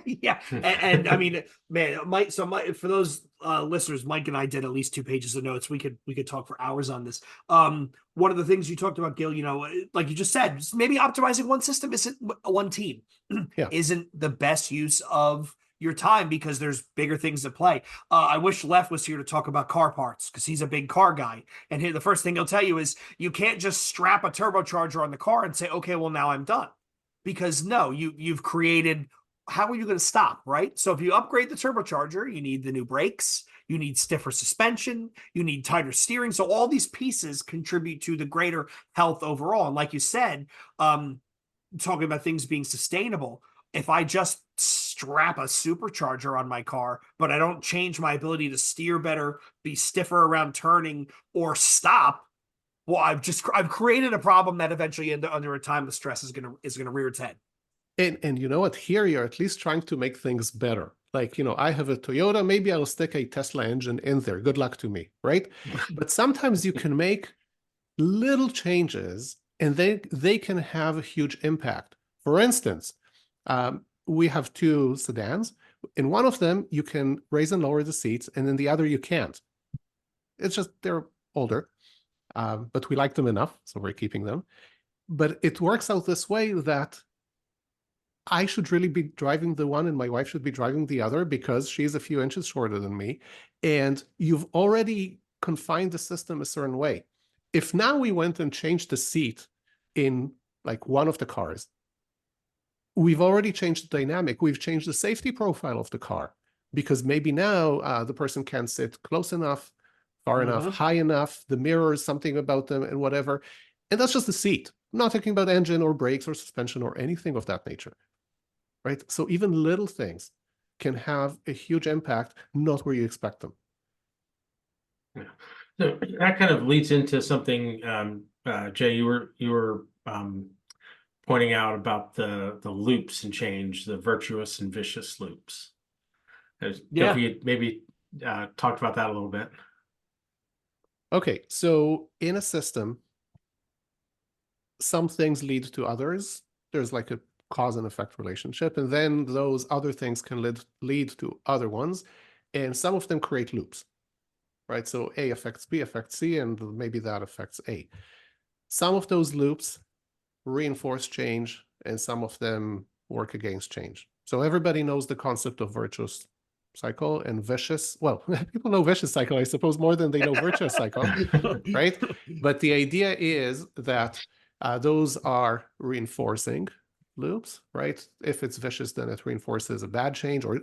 Yeah, and I mean, man, for those listeners, Mike and I did at least 2 pages of notes. We could talk for hours on this. One of the things you talked about, Gil, like you just said, maybe optimizing one system isn't one team, Yeah. isn't the best use of your time because there's bigger things at play. I wish Lef was here to talk about car parts because he's a big car guy. And the first thing he'll tell you is you can't just strap a turbocharger on the car and say, okay, well, now I'm done. Because no, you've created, how are you going to stop, right? So if you upgrade the turbocharger, you need the new brakes, you need stiffer suspension, you need tighter steering. So all these pieces contribute to the greater health overall. And like you said, talking about things being sustainable, if I just strap a supercharger on my car, but I don't change my ability to steer better, be stiffer around turning, or stop, well, I've created a problem that eventually under a time the stress is gonna rear its head. And you know what? Here you're at least trying to make things better. Like, I have a Toyota, maybe I'll stick a Tesla engine in there. Good luck to me, right? But sometimes you can make little changes and they can have a huge impact. For instance, we have 2 sedans. In one of them, you can raise and lower the seats, and in the other, you can't. It's just they're older, but we like them enough, so we're keeping them. But it works out this way that I should really be driving the one and my wife should be driving the other because she's a few inches shorter than me. And you've already confined the system a certain way. If now we went and changed the seat in like one of the cars, we've already changed the dynamic. We've changed the safety profile of the car because maybe now the person can't sit close enough, far enough, high enough, the mirrors, something about them and whatever. And that's just the seat. I'm not talking about engine or brakes or suspension or anything of that nature. Right? So even little things can have a huge impact, not where you expect them. Yeah. So that kind of leads into something, Jay, you were pointing out about the loops and change, the virtuous and vicious loops. Yeah. If we had maybe talked about that a little bit. Okay, so in a system, some things lead to others. There's like a cause and effect relationship, and then those other things can lead to other ones, and some of them create loops, right? So A affects B, affects C, and maybe that affects A. Some of those loops reinforce change, and some of them work against change. So everybody knows the concept of virtuous cycle and vicious. Well, people know vicious cycle, I suppose, more than they know virtuous cycle, right? But the idea is that those are reinforcing loops, right? If it's vicious, then it reinforces a bad change or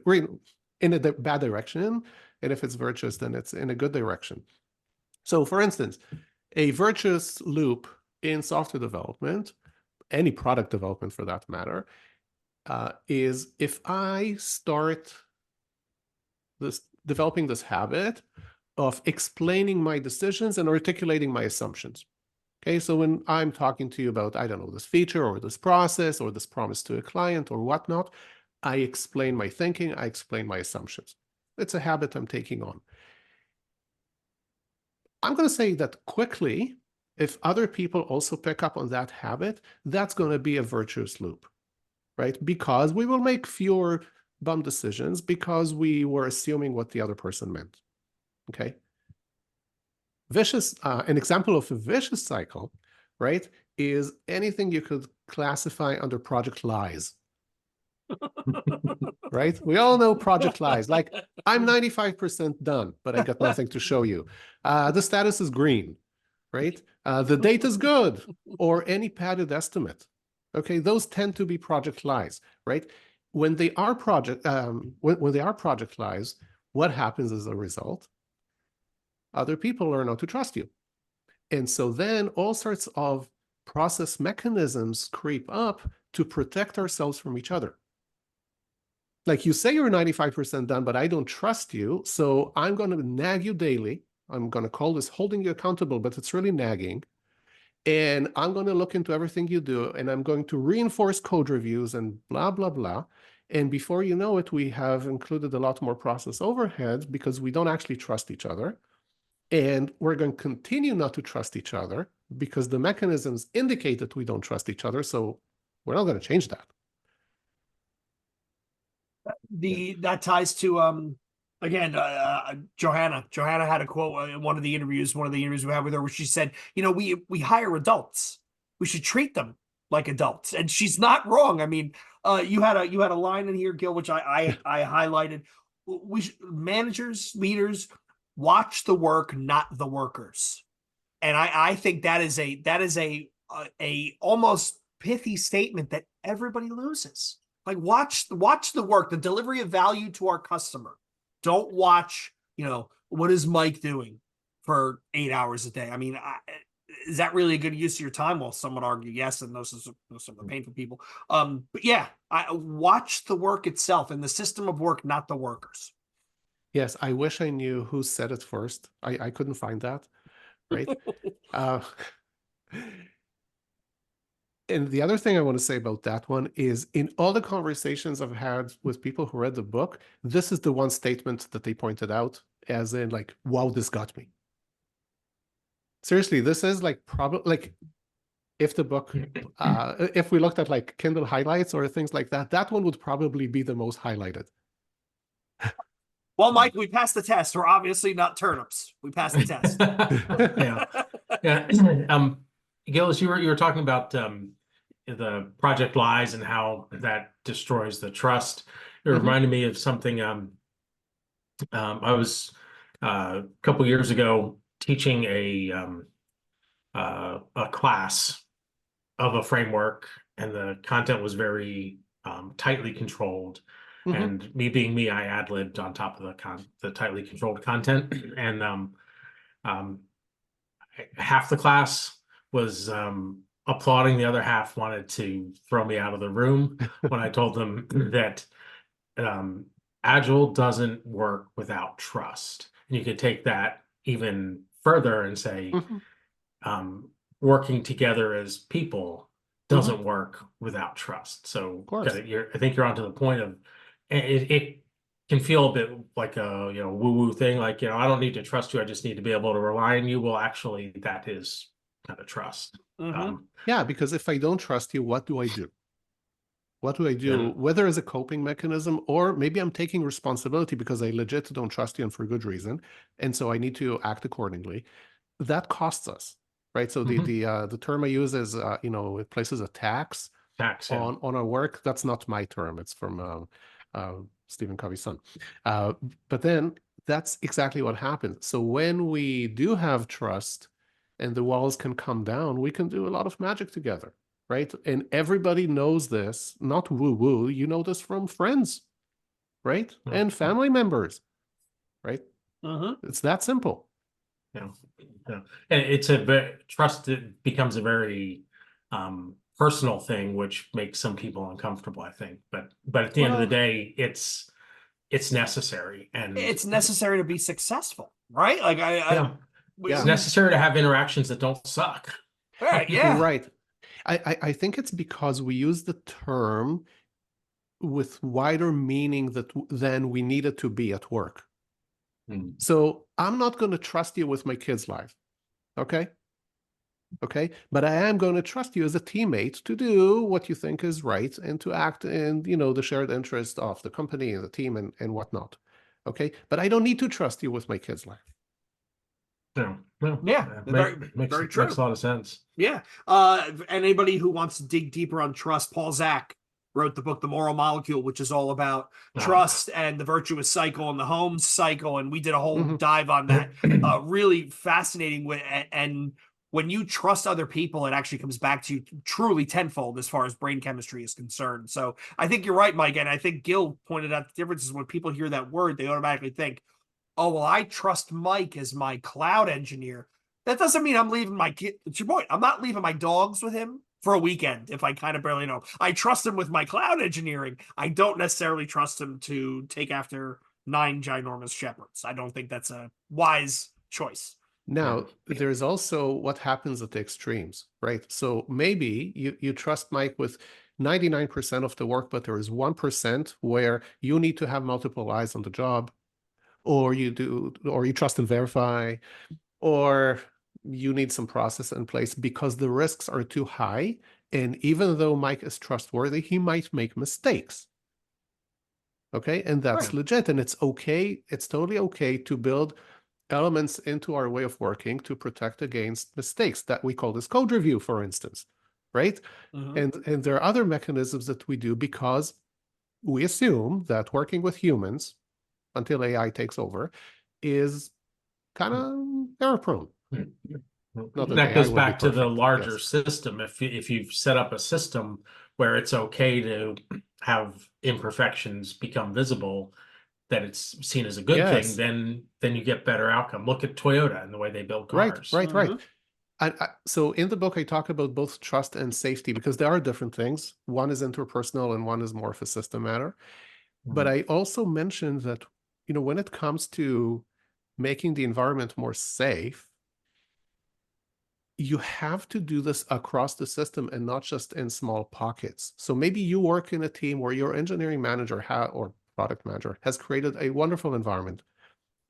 in a bad direction. And if it's virtuous, then it's in a good direction. So for instance, a virtuous loop in software development, any product development for that matter, is if I start developing this habit of explaining my decisions and articulating my assumptions. Okay, so when I'm talking to you about, I don't know, this feature or this process or this promise to a client or whatnot, I explain my thinking, I explain my assumptions. It's a habit I'm taking on. I'm going to say that quickly, if other people also pick up on that habit, that's going to be a virtuous loop, right? Because we will make fewer dumb decisions because we were assuming what the other person meant, okay? Vicious, an example of a vicious cycle, right, is anything you could classify under project lies. right? We all know project lies. Like, I'm 95% done, but I got nothing to show you. The status is green, right? The date is good, or any padded estimate. Okay, those tend to be project lies, right? When they are when they are project lies, what happens as a result? Other people learn not to trust you. And so then all sorts of process mechanisms creep up to protect ourselves from each other. Like, you say you're 95% done, but I don't trust you, so I'm going to nag you daily. I'm going to call this holding you accountable, but it's really nagging. And I'm going to look into everything you do, and I'm going to reinforce code reviews and blah, blah, blah. And before you know it, we have included a lot more process overhead because we don't actually trust each other. And we're going to continue not to trust each other because the mechanisms indicate that we don't trust each other. So we're not going to change that. That ties to again, Johanna had a quote in one of the interviews we had with her, where she said, we hire adults, we should treat them like adults, and she's not wrong. I mean, you had a line in here, Gil, which I highlighted. Managers, leaders, watch the work, not the workers. And I think that is a almost pithy statement that everybody loses. Like, watch the work, the delivery of value to our customer. Don't watch, what is Mike doing for 8 hours a day? I mean, is that really a good use of your time? Well, some would argue yes, and those are some of the painful people. But yeah, I watch the work itself and the system of work, not the workers. Yes, I wish I knew who said it first. I couldn't find that, right? And the other thing I want to say about that one is, in all the conversations I've had with people who read the book, this is the one statement that they pointed out as in, like, wow, this got me. Seriously, this is like probably like, if the book, if we looked at like Kindle highlights or things like that, that one would probably be the most highlighted. Well, Mike, we passed the test. We're obviously not turnips. We passed the test. Yeah. Gil, as you were talking about the project lies and how that destroys the trust, it reminded me of something. I was a couple years ago teaching a class of a framework, and the content was very tightly controlled. And me being me, I ad-libbed on top of the tightly controlled content, and half the class was applauding, the other half wanted to throw me out of the room when I told them that Agile doesn't work without trust. And you could take that even further and say, working together as people doesn't work without trust. So I think you're onto the point of it can feel a bit like a woo-woo thing, like, I don't need to trust you, I just need to be able to rely on you. Well, actually, that is kind of trust. Yeah, because if I don't trust you, what do I do? What do I do? Whether as a coping mechanism, or maybe I'm taking responsibility because I legit don't trust you, and for good reason, and so I need to act accordingly. That costs us, right? So the term I use is it places a tax on our work. That's not my term. It's from Stephen Covey's son. But then that's exactly what happens. So when we do have trust and the walls can come down, we can do a lot of magic together, right? And everybody knows this, not woo-woo. You know this from friends, right? And family members, right? It's that simple. And it's trust becomes a very personal thing, which makes some people uncomfortable, I think. But at the end of the day, it's necessary, and it's necessary to be successful, right? Like it's necessary to have interactions that don't suck. Right, right. I think it's because we use the term with wider meaning than we need it to be at work. So I'm not going to trust you with my kid's life, okay? But I am going to trust you as a teammate to do what you think is right and to act in, the shared interest of the company and the team and whatnot, okay? But I don't need to trust you with my kid's life. Very true. Makes a lot of sense. Yeah. Anybody who wants to dig deeper on trust, Paul Zak wrote the book The Moral Molecule, which is all about trust and the virtuous cycle and the Holmes cycle, and we did a whole dive on that. Really fascinating. And when you trust other people, it actually comes back to you truly tenfold as far as brain chemistry is concerned. So I think you're right, Mike, and I think Gil pointed out the difference is when people hear that word, they automatically think, oh, well, I trust Mike as my cloud engineer. That doesn't mean I'm leaving my kid. It's your point. I'm not leaving my dogs with him for a weekend if I kind of barely know. I trust him with my cloud engineering. I don't necessarily trust him to take after 9 ginormous shepherds. I don't think that's a wise choice. Now, there's also what happens at the extremes, right? So maybe you trust Mike with 99% of the work, but there is 1% where you need to have multiple eyes on the job, or you trust and verify, or you need some process in place because the risks are too high. And even though Mike is trustworthy, he might make mistakes. Okay, and that's legit, and it's okay. It's totally okay to build elements into our way of working to protect against mistakes that we call this code review, for instance, right? And there are other mechanisms that we do because we assume that working with humans until AI takes over is kind of error prone. That goes back to the larger system. If you've set up a system where it's okay to have imperfections become visible, that it's seen as a good thing, then you get better outcome. Look at Toyota and the way they build cars. Right. So in the book, I talk about both trust and safety because there are different things. One is interpersonal and one is more of a system matter. But I also mentioned that, when it comes to making the environment more safe, you have to do this across the system and not just in small pockets. So maybe you work in a team where your engineering manager or product manager has created a wonderful environment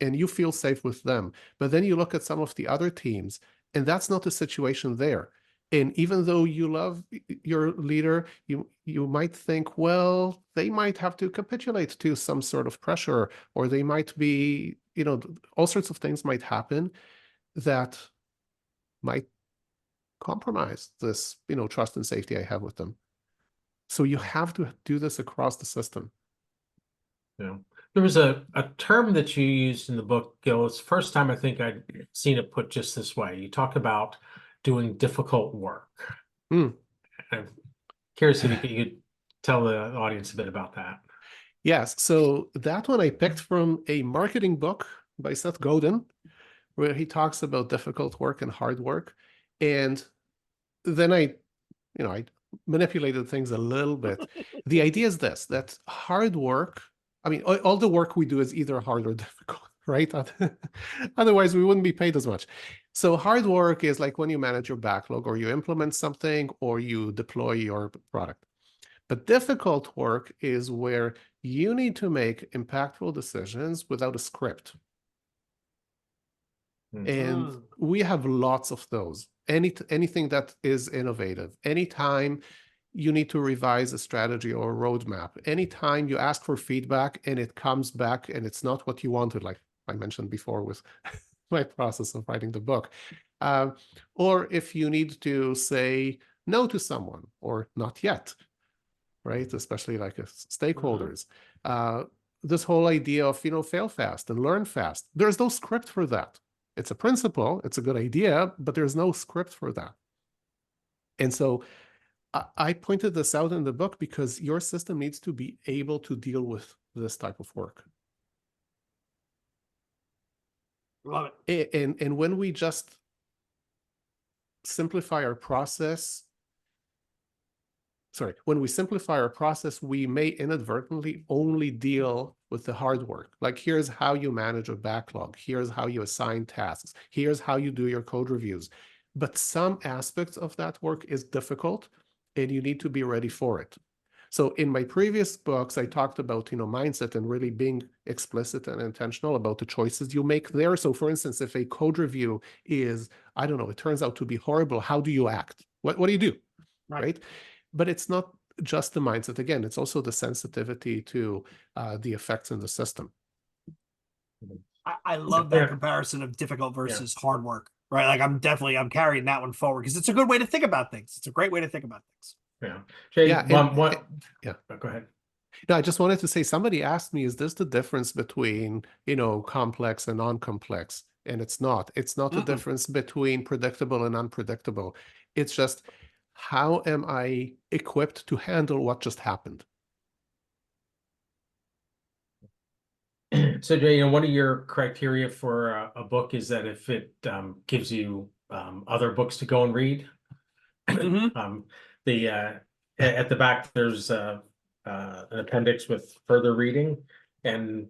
and you feel safe with them. But then you look at some of the other teams and that's not the situation there. And even though you love your leader, you might think, well, they might have to capitulate to some sort of pressure, or they might be, all sorts of things might happen that might compromise this, trust and safety I have with them. So you have to do this across the system. Yeah. There was a term that you used in the book, Gil. It's the first time I think I'd seen it put just this way. You talk about doing difficult work. I'm curious if you could tell the audience a bit about that. Yes. So that one I picked from a marketing book by Seth Godin, where he talks about difficult work and hard work. And then I manipulated things a little bit. The idea is this, that hard work, all the work we do is either hard or difficult, right? Otherwise, we wouldn't be paid as much. So hard work is like when you manage your backlog or you implement something or you deploy your product. But difficult work is where you need to make impactful decisions without a script. And we have lots of those. Anything that is innovative, anytime you need to revise a strategy or a roadmap, anytime you ask for feedback and it comes back and it's not what you wanted, like I mentioned before with my process of writing the book, or if you need to say no to someone or not yet, right? Especially like stakeholders. This whole idea of, fail fast and learn fast. There's no script for that. It's a principle, it's a good idea, but there's no script for that. And so I pointed this out in the book because your system needs to be able to deal with this type of work. Love it. And when we just simplify our process, we may inadvertently only deal with the hard work. Like, here's how you manage a backlog. Here's how you assign tasks. Here's how you do your code reviews. But some aspects of that work is difficult and you need to be ready for it. So in my previous books, I talked about, mindset and really being explicit and intentional about the choices you make there. So for instance, if a code review is, I don't know, it turns out to be horrible, how do you act? What do you do, right? But it's not just the mindset. Again, it's also the sensitivity to the effects in the system. I love that comparison of difficult versus hard work, right? Like I'm carrying that one forward because it's a good way to think about things. It's a great way to think about things. Yeah. Jay, Yeah, yeah. Go ahead. No, I just wanted to say, somebody asked me, is this the difference between, complex and non-complex? And it's not. It's not the difference between predictable and unpredictable. It's just, how am I equipped to handle what just happened? So Jay, one of your criteria for a book is that if it gives you other books to go and read. The at the back there's an appendix with further reading, and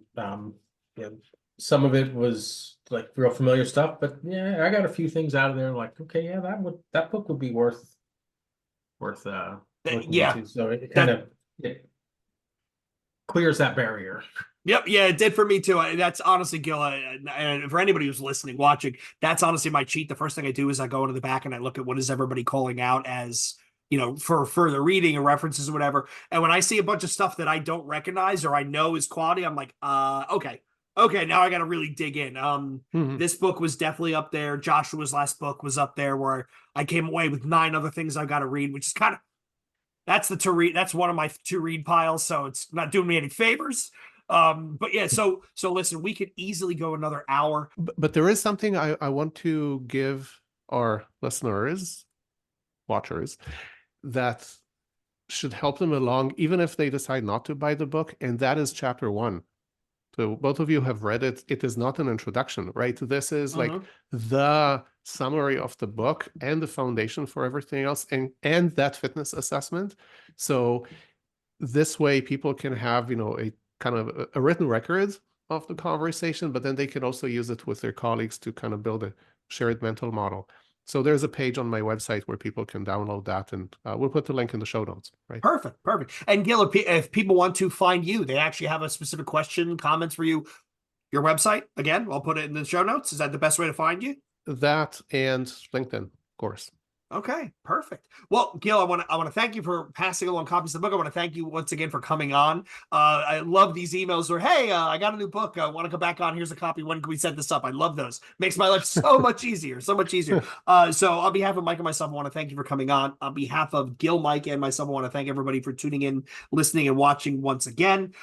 some of it was like real familiar stuff, but yeah, I got a few things out of there like, okay, yeah, that book would be worth looking Yeah, into. So it kind of clears that barrier. Yep, yeah, it did for me too. That's honestly, Gil, and for anybody who's listening, watching, that's honestly my cheat. The first thing I do is I go into the back and I look at what is everybody calling out as, for further reading and references or whatever. And when I see a bunch of stuff that I don't recognize or I know is quality, I'm like, okay, now I got to really dig in. This book was definitely up there. Joshua's last book was up there, where I came away with 9 other things I've got to read, which is kind of, that's the to read. That's one of my to read piles, so it's not doing me any favors. But yeah, so listen, we could easily go another hour. But there is something I want to give our listeners, watchers, that should help them along, even if they decide not to buy the book, and that is chapter 1. So both of you have read it. It is not an introduction, right? This is like the summary of the book and the foundation for everything else, and that fitness assessment. So this way people can have, a kind of a written record of the conversation, but then they can also use it with their colleagues to kind of build a shared mental model. So there's a page on my website where people can download that, and we'll put the link in the show notes, right? Perfect. And Gil, if people want to find you, they actually have a specific question, comments for you, your website, again, I'll put it in the show notes. Is that the best way to find you? That and LinkedIn, of course. Okay, perfect. Well, Gil, I want to thank you for passing along copies of the book. I want to thank you once again for coming on. I love these emails where, hey, I got a new book. I want to come back on. Here's a copy. When can we set this up? I love those. Makes my life so much easier, so much easier. So on behalf of Mike and myself, I want to thank you for coming on. On behalf of Gil, Mike, and myself, I want to thank everybody for tuning in, listening, and watching once again.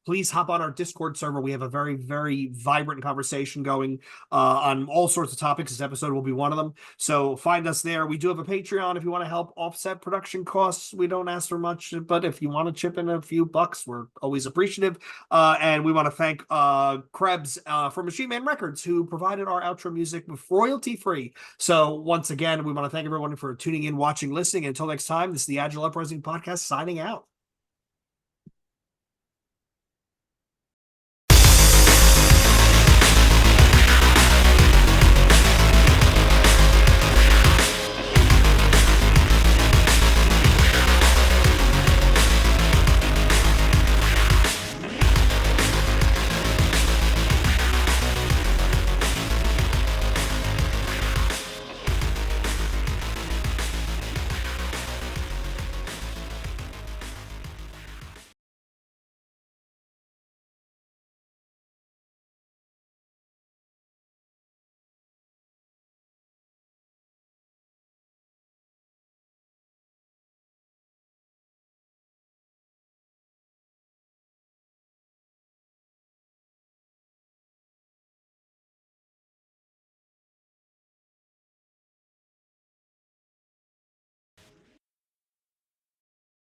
Please hop on our Discord server. We have a very, very vibrant conversation going on all sorts of topics. This episode will be one of them. So find us there. We do have a Patreon if you want to help offset production costs. We don't ask for much, but if you want to chip in a few bucks, we're always appreciative. And we want to thank Krebs from Machine Man Records, who provided our outro music with royalty free. So once again, we want to thank everyone for tuning in, watching, listening. And until next time, this is the Agile Uprising podcast signing out.